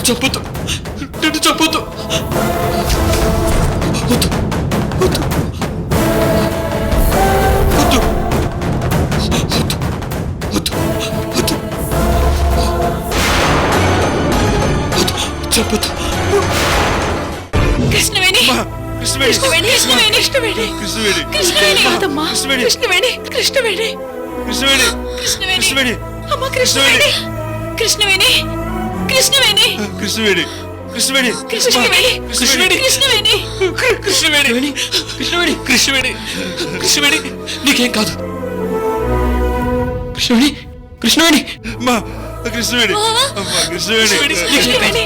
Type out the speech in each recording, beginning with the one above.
చెప్పొద్దు, నేను చెప్పొద్దు. చెప్పొద్దు. కృష్ణవేణి, కృష్ణవేణి, కృష్ణవేణి, కృష్ణవేణి, కృష్ణవేణి కాదమ్మా, కృష్ణవేణి, కృష్ణవేణి, కృష్ణవేణి, కృష్ణవేణి, అమ్మ కృష్ణవేణి, కృష్ణవేణి, కృష్ణవేణి, కృష్ణవేణి, కృష్ణవేణి, కృష్ణవేణి, కృష్ణవేణి, కృష్ణవేణి, కృష్ణవేణి, కృష్ణవేణి, కృష్ణవేణి, కృష్ణవేణి, నీకేం కాదు. కృష్ణవేణి, కృష్ణవేణి, అమ్మా కృష్ణవేణి, అమ్మా కృష్ణవేణి, కృష్ణవేణి.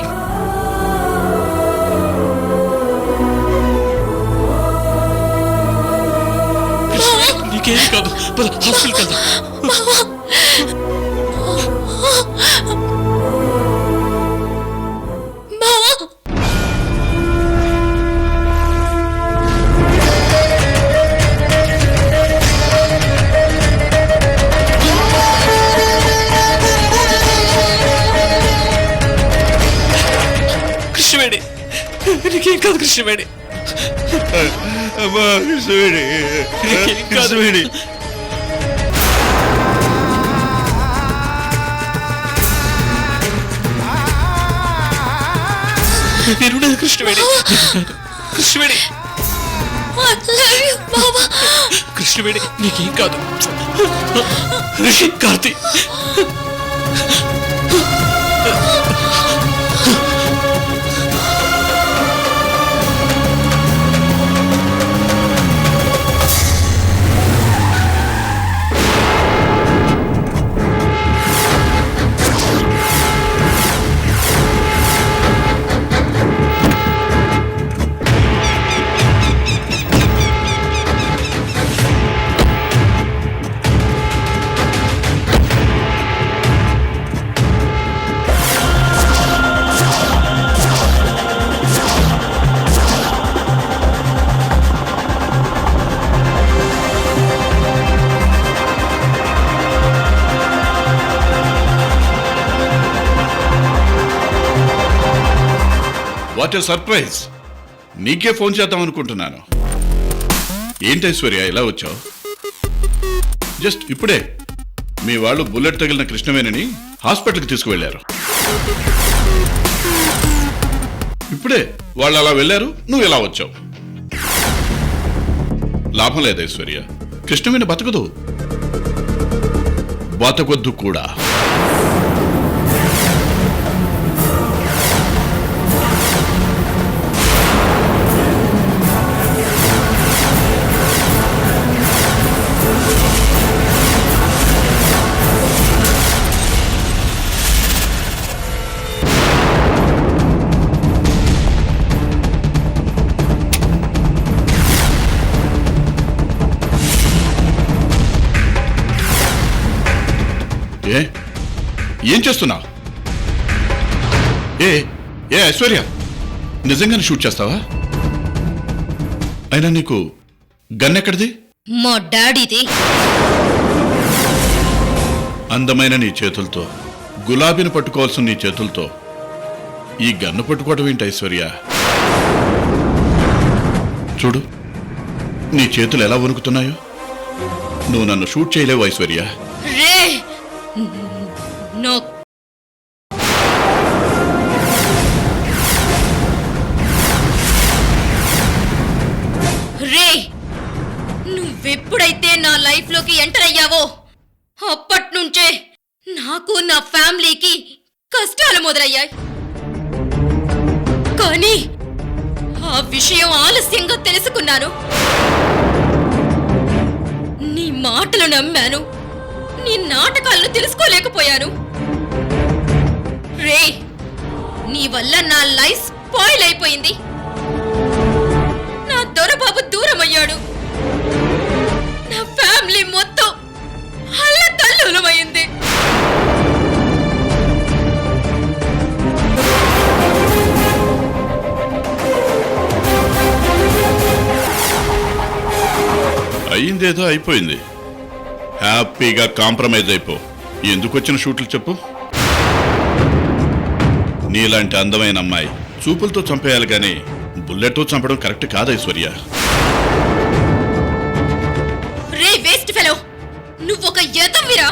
నీకేం కాదు, పద హాస్పిటల్కి వెళ్దాం. కృష్ణవేణి, నీకేం కాదు. కృష్ణవేణి, అమ్మా కృష్ణవేణి, కృష్ణవేణి. నేనున్నది కృష్ణవేణి. కృష్ణవేణి, కృష్ణవేణి, నీకేం కాదు. Rishi, Karthi, what a surprise. నీకే ఫోన్ చేద్దాం అనుకుంటున్నాను. ఏంటి ఐశ్వర్య ఇలా వచ్చావు? జస్ట్ ఇప్పుడే మీ వాళ్ళు బుల్లెట్ తగిలిన కృష్ణవేణిని హాస్పిటల్కి తీసుకువెళ్లారు. ఇప్పుడే వాళ్ళు అలా వెళ్ళారు, నువ్వు ఇలా వచ్చావు. లాభం లేదు ఐశ్వర్య, కృష్ణవేణి బతకదు, బతకొద్దు కూడా. ఏం చేస్తున్నావు? ఏ ఐశ్వర్య, నిజంగానే షూట్ చేస్తావా? అయినా నీకు గన్ ఎక్కడిది? మా డాడీది. అందమైన నీ చేతులతో, గులాబీని పట్టుకోవాల్సిన నీ చేతులతో ఈ గన్ను పట్టుకోవడం ఏంటి ఐశ్వర్య? చూడు నీ చేతులు ఎలా వణుకుతున్నాయో. నువ్వు నన్ను షూట్ చేయలేవు ఐశ్వర్య. రే, నువ్వెప్పుడైతే నా లైఫ్ లోకి ఎంటర్ అయ్యావో అప్పట్నుంచే నాకు నా ఫ్యామిలీకి కష్టాలు మొదలయ్యాయి. కానీ ఆ విషయం ఆలస్యంగా తెలుసుకున్నాను. నీ మాటలు నమ్మాను, నీ నాటకాలను తెలుసుకోలేకపోయాను. రే, నీ వల్ల నా లైఫ్ స్పాయిల్ అయిపోయింది. నా దొరబాబు దూరం అయ్యాడు. అయిందేదో అయిపోయింది. హ్యాపీగా కాంప్రమైజ్ అయిపో. ఎందుకు వచ్చిన షూట్లు చెప్పు. నీలాంటి అందమైన అమ్మాయి చూపులతో చంపేయాలి కానీ బుల్లెట్తో చంపడం కరెక్ట్ కాదు ఐశ్వర్య. రే వేస్ట్ ఫెలో, నువ్వొక యతవ్విరా.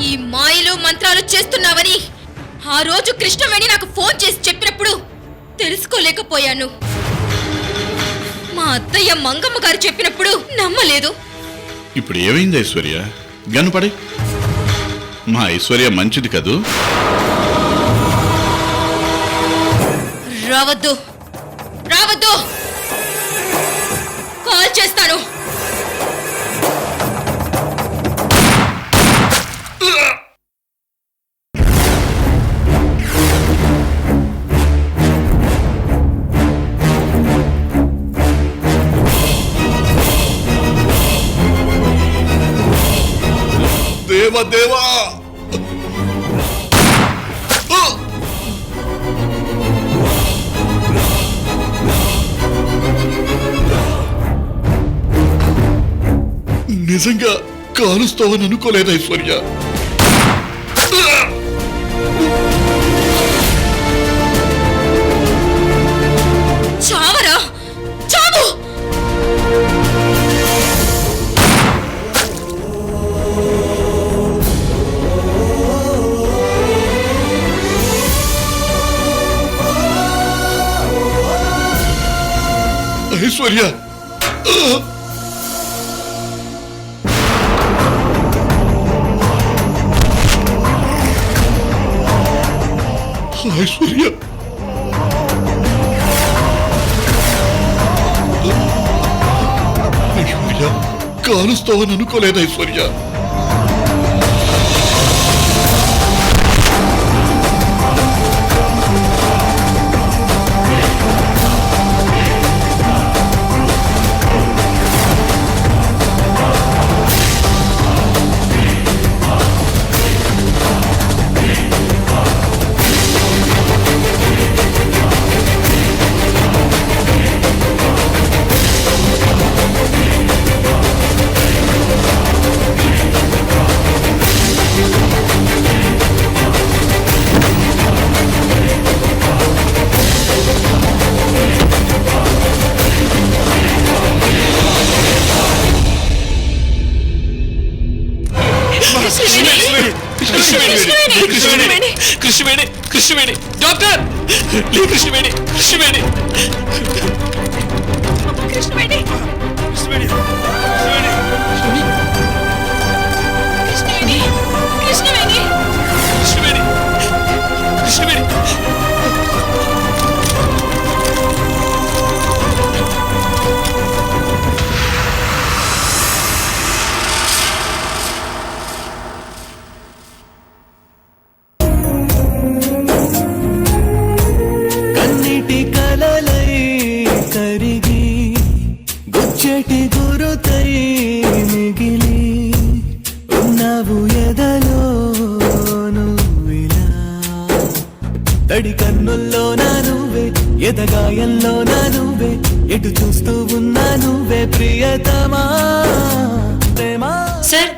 ఈ మాయలు మంత్రాలు చేస్తున్నావని ఆ రోజు కృష్ణవేణి నాకు ఫోన్ చేసి చెప్పినప్పుడు తెలుసుకోలేకపోయాను. మా అత్తయ్య మంగమ్మ గారు చెప్పినప్పుడు నమ్మలేదు. ఇప్పుడు ఏమైంది ఐశ్వర్య? గనుపడి మా ఐశ్వర్య మంచిది కదూ. రావద్దు రావద్దు, కాల్ చేస్తాను. దేవా దేవా, నిజంగా కాలుస్తావని అనుకోలేదు ఐశ్వర్య. చావరా చావు. ఐశ్వర్య, ఐశ్వర్య, ఐశ్వర్య కాలుస్తావని అనుకోలేదు ఐశ్వర్య. కృష్ణవేణి, కృష్ణవేణి, డాక్టర్ లే, కృష్ణవేణి, కృష్ణవేణి, కృష్ణవేణి, కృష్ణవేణి, కృష్ణవేణి, కృష్ణవేణి. కృష్ణవేణి, కృష్ణవేణి. గుచ్చటి గురుతై మిగిలి ఉన్నావు ఎదలో నువ్విలా. తడి కన్నుల్లో నా నువ్వే, ఎదగాయంలో నా నువ్వే, ఎటు చూస్తూ ఉన్నా నువ్వే ప్రియతమా. ప్రేమా సార్,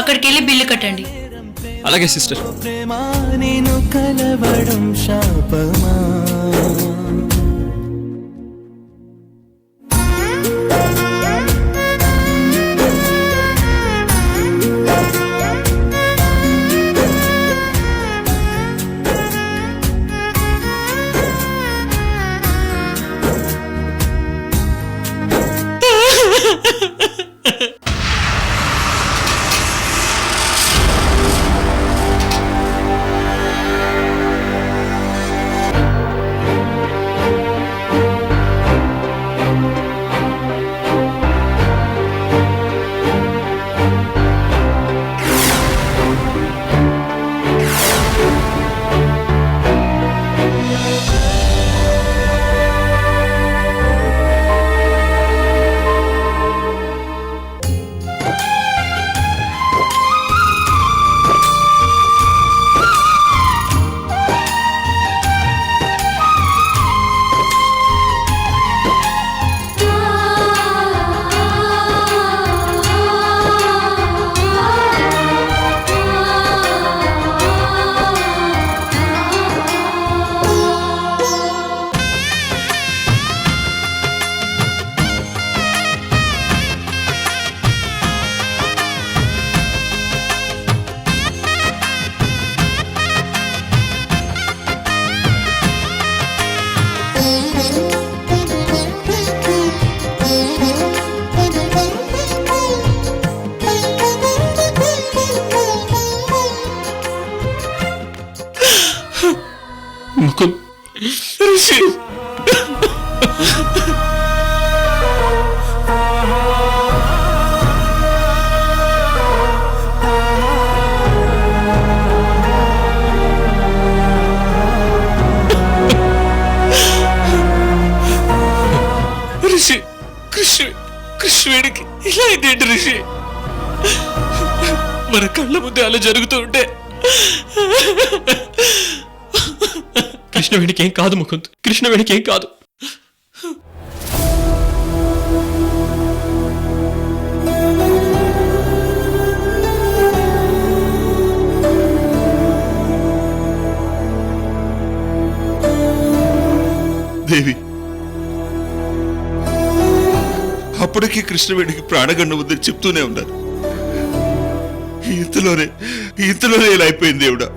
అక్కడికి వెళ్ళి బిల్లు కట్టండి. అలాగే సిస్టర్. ప్రేమా నేను కలవడం శాపమా. కృష్ణవేణికి ఇలా ఇదేంటి రిషి? మన కళ్ళ ముందే అలా జరుగుతూ ఉంటే కృష్ణవేణికి ఏం కాదు ముకుంద్, కృష్ణవేణికి ఏం కాదు. దేవి, అప్పటికీ కృష్ణవేణికి ప్రాణగండం ఉందని చెప్తూనే ఉన్నారు. ఇంతలోనే ఇలా అయిపోయింది దేవుడా.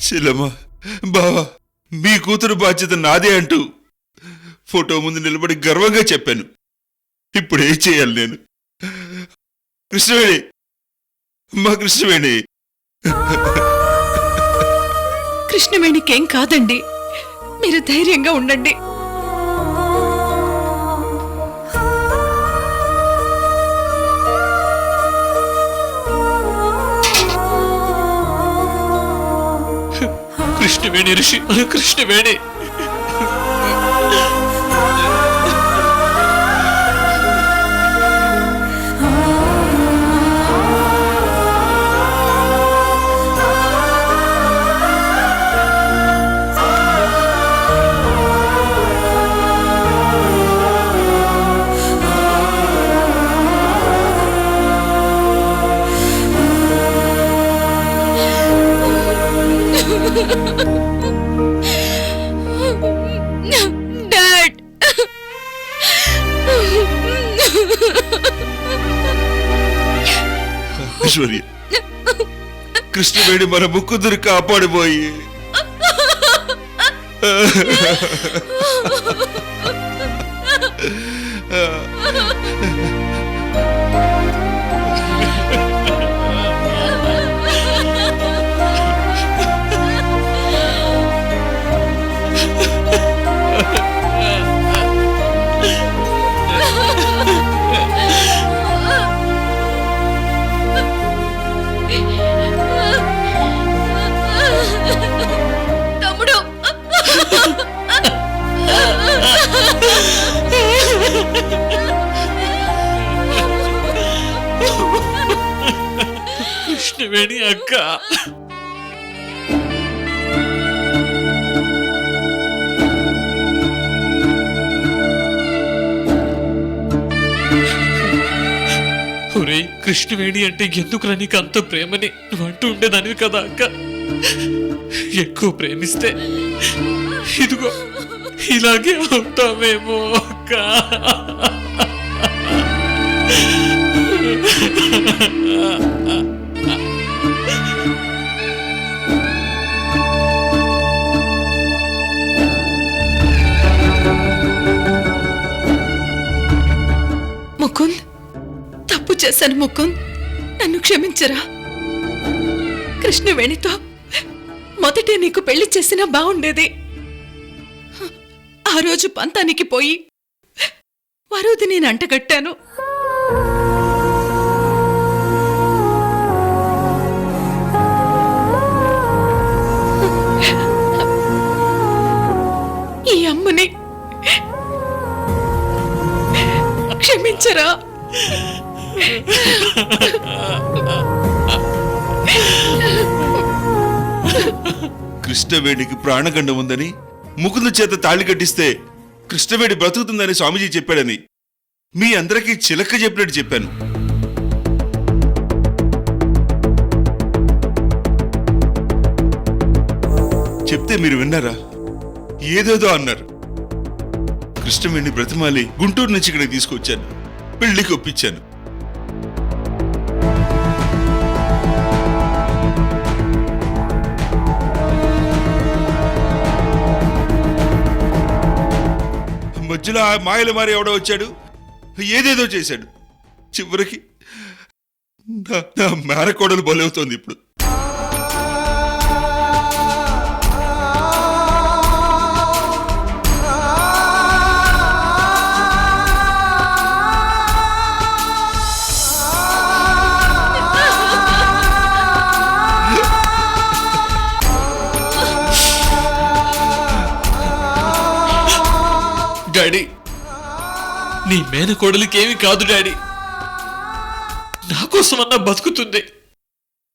చెల్లమ్మ, బావా, మీ కూతురు బాధ్యత నాదే అంటూ ఫోటో ముందు నిలబడి గర్వంగా చెప్పాను. ఇప్పుడేం చేయాలి నేను? కృష్ణవేణి, మా కృష్ణవేణి. కృష్ణవేణికేం కాదండి, మీరు ధైర్యంగా ఉండండి. కృష్ణవేణి ఋషి, కృష్ణవేణి. డాడ్, ఐశ్వర్య, కృష్ణవేణి మన ముకుందుని కాపాడిపోయి తమ్ముడు, కృష్ణవేణి అక్క. ఒరే, కృష్ణవేణి అంటే ఎందుకురా నీకు అంత ప్రేమని నువ్వు అంటూ ఉండేదానివి కదా అక్క. ఎక్కువ ప్రేమిస్తే ఇదిగో ఇలాగే అవుతామేమో అక్క. ముకుంద్, తప్పు చేశాను ముకుంద్, నన్ను క్షమించరా. కృష్ణవేణితో మొదటే నీకు పెళ్లి చేసినా బాగుండేది. ఆ రోజు పంతానికి పోయి వరుది నేను అంటగట్టాను. ఈ అమ్మని క్షమించరా. కృష్ణవేణికి ప్రాణగండం ఉందని ముకుందు చేత తాళి కట్టిస్తే కృష్ణవేణి బ్రతుకుతుందని స్వామీజీ చెప్పాడని మీ అందరికీ చిలక చెప్పినట్టు చెప్పాను. చెప్తే మీరు విన్నారా? ఏదేదో అన్నారు. కృష్ణవేణి బ్రతిమాలి గుంటూరు నుంచి ఇక్కడికి తీసుకొచ్చాను, పెళ్లికి ఒప్పించాను. మధ్యలో ఆ మాయలు మారి ఎవడో వచ్చాడు, ఏదేదో చేశాడు. చివరికి నా మేనకోడలు బలవుతోంది ఇప్పుడు. డాడీ, నీ మేనకోడలికేమీ కాదు డాడీ. నా కోసమన్నా బతుకుతుంది,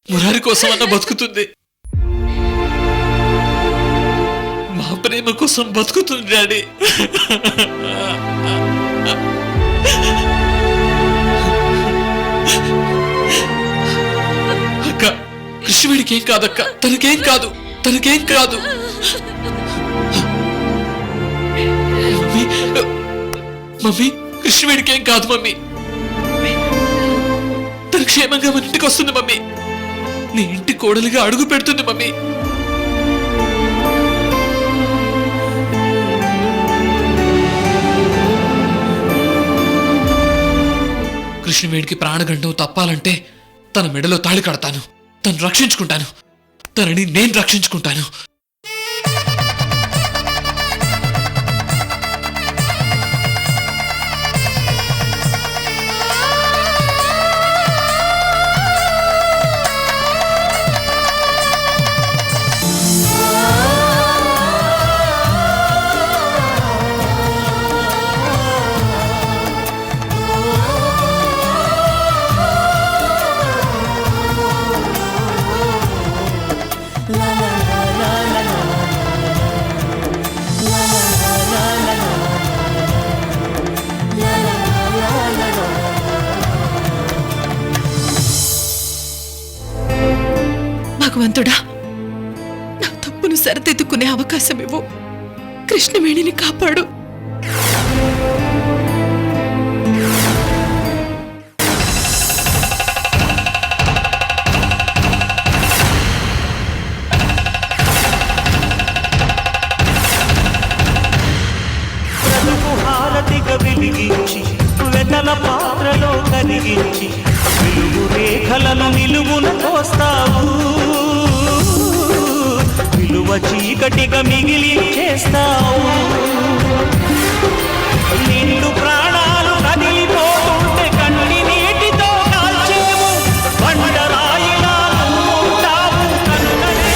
మురారి కోసమన్నా బతుకుతుంది, మా ప్రేమ కోసం బతుకుతుంది డాడీ. అక్క, కృష్ణవేడికి ఏం కాదక్క, తనకేం కాదు, తనకేం కాదు. మమ్మీ, మమ్మీ, కృష్ణవేడికి ఏం కాదు మమ్మీ. తన క్షేమంగా మన ఇంటికి వస్తుంది మమ్మీ. నీ ఇంటి కోడలిగా అడుగు పెడుతుంది మమ్మీ. కృష్ణవేడికి ప్రాణగండం తప్పాలంటే తన మెడలో తాళి కడతాను, తను రక్షించుకుంటాను, తనని నేను రక్షించుకుంటాను. భగవంతుడా, నా తప్పును సరిదిద్దుకునే అవకాశం ఇవ్వు. కృష్ణవేణిని కాపాడు. హారతిగా వెలిగించి వెన్నెల పాత్రలో కరిగించి వెలుగు రేఖలను నిలువున కోస్తావు, విలువ చీకటిగా మిగిలి చేస్తావు. నిండు ప్రాణాలు కదిలిపోతుంటే కన్ని నీటితో కాల్చేవు, బండరాయిలా ఉంటావు కనుకనే.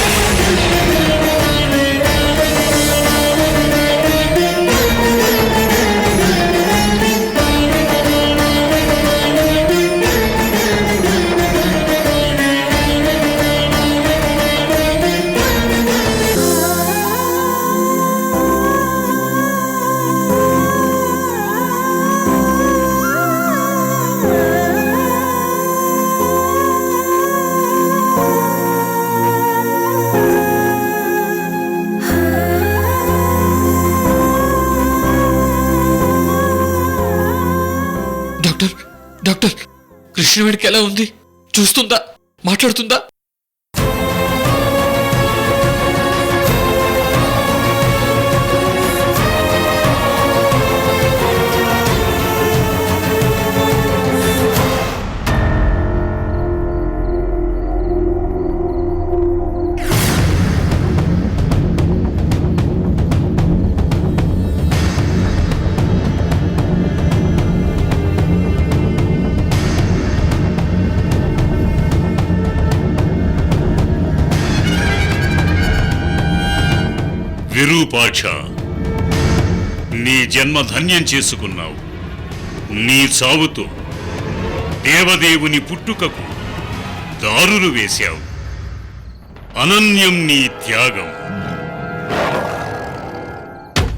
డాక్టర్, డాక్టర్, కృష్ణవేడికి ఎలా ఉంది? చూస్తుందా? మాట్లాడుతుందా? విరూపాక్ష, నీ జన్మ ధన్యం చేసుకున్నావు. నీ చావుతో దేవదేవుని పుట్టుకకు దారులు వేశావు. అనన్యం నీ త్యాగం.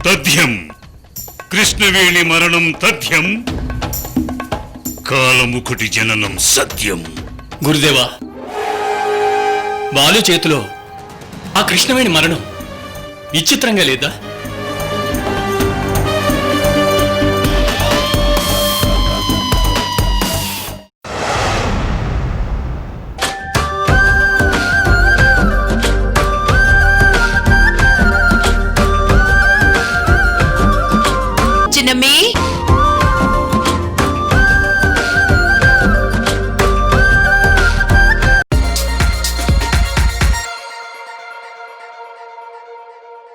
తథ్యం కృష్ణవేణి మరణం తథ్యం, కాలముకుటి జననం సత్యం. గురుదేవా, బాలు చేతిలో ఆ కృష్ణవేణి మరణం విచిత్రంగా లేదా? జనమే